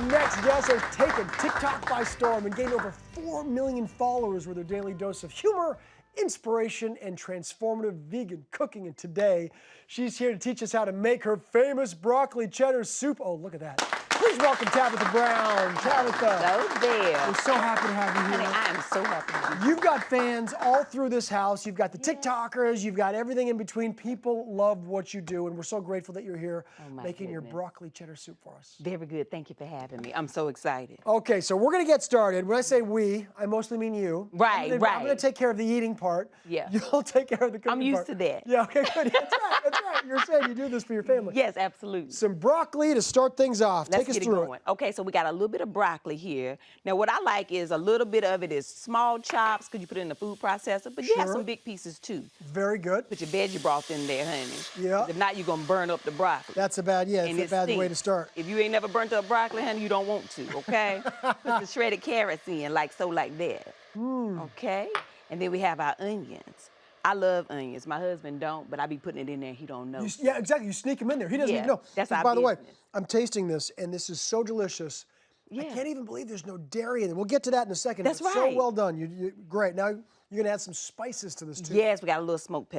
next guests have taken TikTok by storm and gained over 4 million followers with their daily dose of humor, inspiration, and transformative vegan cooking. And today, she's here to teach us how to make her famous broccoli cheddar soup. Oh, look at that. Please welcome Tabitha Brown. Tabitha. Hello there. We're so happy to have you here. Honey, I am so happy to be here. You've got fans all through this house. You've got the TikTokers. You've got everything in between. People love what you do, and we're so grateful that you're here making your broccoli cheddar soup for us. Very good. Thank you for having me. I'm so excited. Okay, so we're going to get started. When I say we, I mostly mean you. Right, I'm going to take care of the eating part. Yeah. You'll take care of the cooking part. I'm used to that. Yeah, okay, good. That's right. That's right. You're saying you do this for your family. Yes, absolutely. Some broccoli to start things off. Let's Take us get through it going. Okay, so we got a little bit of broccoli here. Now, what I like is a little bit of it is small chops because you put it in the food processor, but you have some big pieces too. Very good. Put your veggie broth in there, honey. Yeah. If not, you're going to burn up the broccoli. That's a bad, it's a bad way to start. If you ain't never burnt up broccoli, honey, you don't want to, okay? Put the shredded carrots in, like that. Okay? And then we have our onions. I love onions. My husband don't, but I be putting it in there. He don't know. Yeah, exactly. You sneak them in there. He doesn't even know. That's our By the way, business. I'm tasting this, and this is so delicious. Yeah. I can't even believe there's no dairy in it. We'll get to that in a second. That's It's right. So well done. You great. Now you're gonna add some spices to this too. Yes, we got a little smoked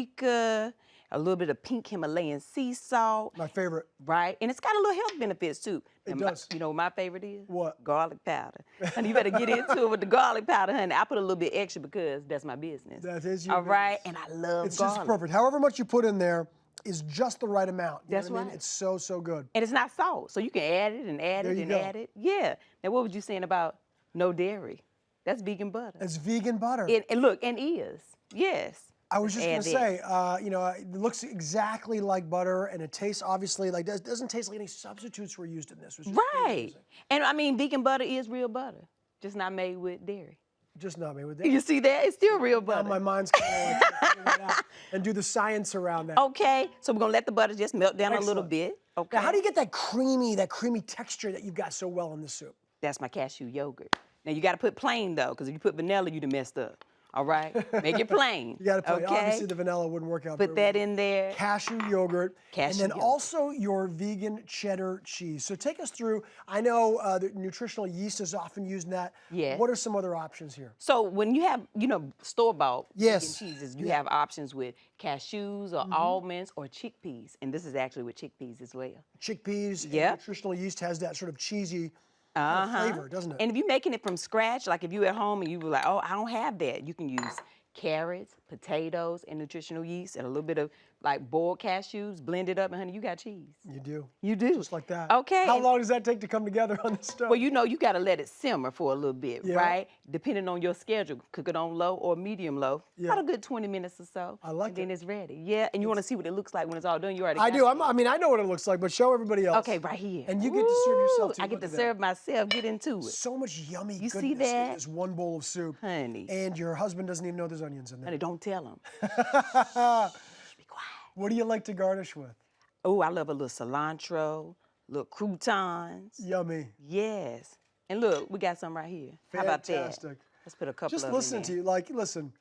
paprika, a little bit of pink Himalayan sea salt. My favorite. Right, and it's got a little health benefits too. It And does. You know what my favorite is? What? Garlic powder. Honey, you better get into it with the garlic powder, honey. I put a little bit extra because that's my business. That is your All right, and I love It's garlic. just perfect. However much you put in there is just the right amount. You know That's what I mean? right. It's so, so good. And it's not salt, so you can add it and add There it you and go. add it. Yeah. Now, what was you saying about no dairy? That's vegan butter. It's vegan butter. And look, and is. Yes. I was just gonna Add say, it looks exactly like butter, and it tastes obviously like doesn't taste like any substitutes were used in this. Which is Right. amazing. And I mean, vegan butter is real butter, just not made with dairy. Just not made with that. You see that? It's still real Now butter. my mind's kind of like figuring it out and do the science around that. Okay, so we're gonna let the butter just melt down a little Excellent. bit. Okay. Now, how do you get that creamy texture that you've got so well in the soup? That's my cashew yogurt. Now you gotta put plain though, because if you put vanilla, you'd have messed up. All right? Make it plain. You got to put okay? obviously the vanilla wouldn't work out. Put that in there. Cashew yogurt, and Cashew then yogurt. also your vegan cheddar cheese. So take us through. I know the nutritional yeast is often used in that. Yes. What are some other options here? So when you have, store-bought Yes. vegan cheeses, you have options with cashews or almonds or chickpeas. And this is actually with chickpeas as well. Chickpeas. And Yep. nutritional yeast has that sort of cheesy kind of flavor, doesn't it? And if you're making it from scratch, like if you're at home and you were like, oh, I don't have that, you can use carrots, potatoes, and nutritional yeast, and a little bit of like boiled cashews, blend it up, and honey, you got cheese. You do. You do. Just like that. Okay. How long does that take to come together on the stove? Well, you got to let it simmer for a little bit, Yeah. right? Depending on your schedule. Cook it on low or medium low. Yeah. About a good 20 minutes or so. I like and then it. it's ready. Yeah, and you want to see what it looks like when it's all done. You already I got do. it. I mean, I know what it looks like, but show everybody else. Okay, right here. And you get to serve yourself too. I get Look to at that. serve myself. Get into it. So much yummy You goodness see in that? this one bowl of soup. Honey. And your husband doesn't even know there's onions in there. Honey, don't tell them. Be quiet. What do you like to garnish with? Oh, I love a little cilantro, little croutons. Yummy. Yes. And look, we got some right here. How about that? Fantastic. Let's put a couple Just of listening them to you, listen,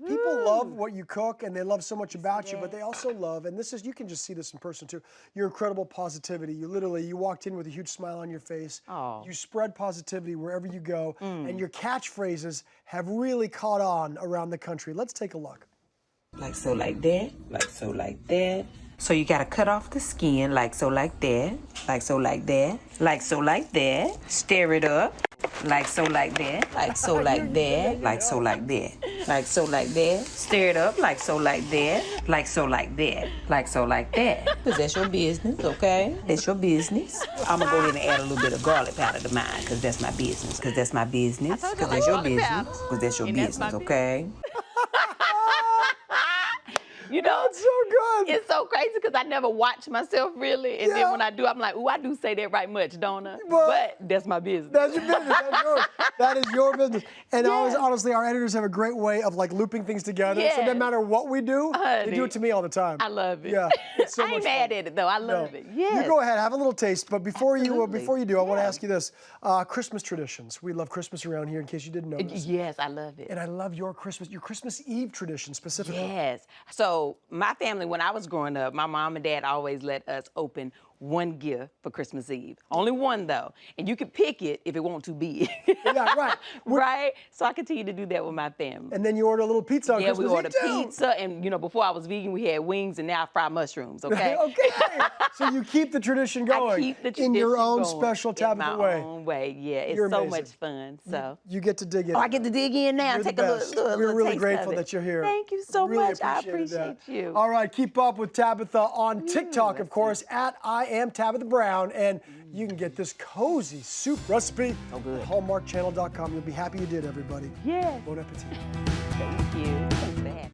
people love what you cook and they love so much about you, but they also love, and you can just see this in person too, your incredible positivity. You walked in with a huge smile on your face. Oh. You spread positivity wherever you go, and your catchphrases have really caught on around the country. Let's take a look. Like so, like that. Like so, like that. So you gotta cut off the skin, like so, like that. Like so, like that. Like so, like that. Stir it up. Like so, like that. Like so, like that. Like so, like that. Like so, like that. Stir it up, like so, like that. Like so, like that. Like so, like that. Cause that's your business, okay? That's your business. I'm gonna go ahead and add a little bit of garlic powder to mine, cause that's my business. Cause that's my business. Cause that's your business. Cause that's your business, okay? That's so good. It's so crazy because I never watch myself really, and then when I do, I'm like, ooh, I do say that right much, don't I? Well, but that's my business. That's your business. That's yours. That is your business. And honestly, our editors have a great way of like looping things together. So no Yes. matter what we do, they do Honey. it to me all the time. I love it. Yeah, it's so I ain't much mad fun. at it though. I love it. Yes. You go ahead, have a little taste. But before Absolutely. you do, I want to ask you this: Christmas traditions. We love Christmas around here. In case you didn't know this. Yes, I love it. And I love your Christmas Eve tradition specifically. Yes. So my family, when I was growing up, my mom and dad always let us open one gift for Christmas Eve. Only one though. And you can pick it if it won't too big. Yeah, right. Right? So I continue to do that with my family. And then you order a little pizza on Yeah, Christmas we order Eve too. pizza, and before I was vegan, we had wings, and now I fry mushrooms. Okay. Okay. So you keep the tradition going I keep the tradition in your own going special Tabitha in way. my own way. Yeah, it's You're so amazing. much fun. So. You get to dig in. Oh, I get to dig in now. You're Take the a best. little We're really taste grateful of it. that you're here. Thank you so Really much. I appreciated appreciate that. you. All right, keep up with Tabitha on TikTok, of course, at I am Tabitha Brown, and you can get this cozy soup recipe So good. at hallmarkchannel.com. You'll be happy you did, everybody. Yeah. Bon appetit. Thank you. Thanks for having me.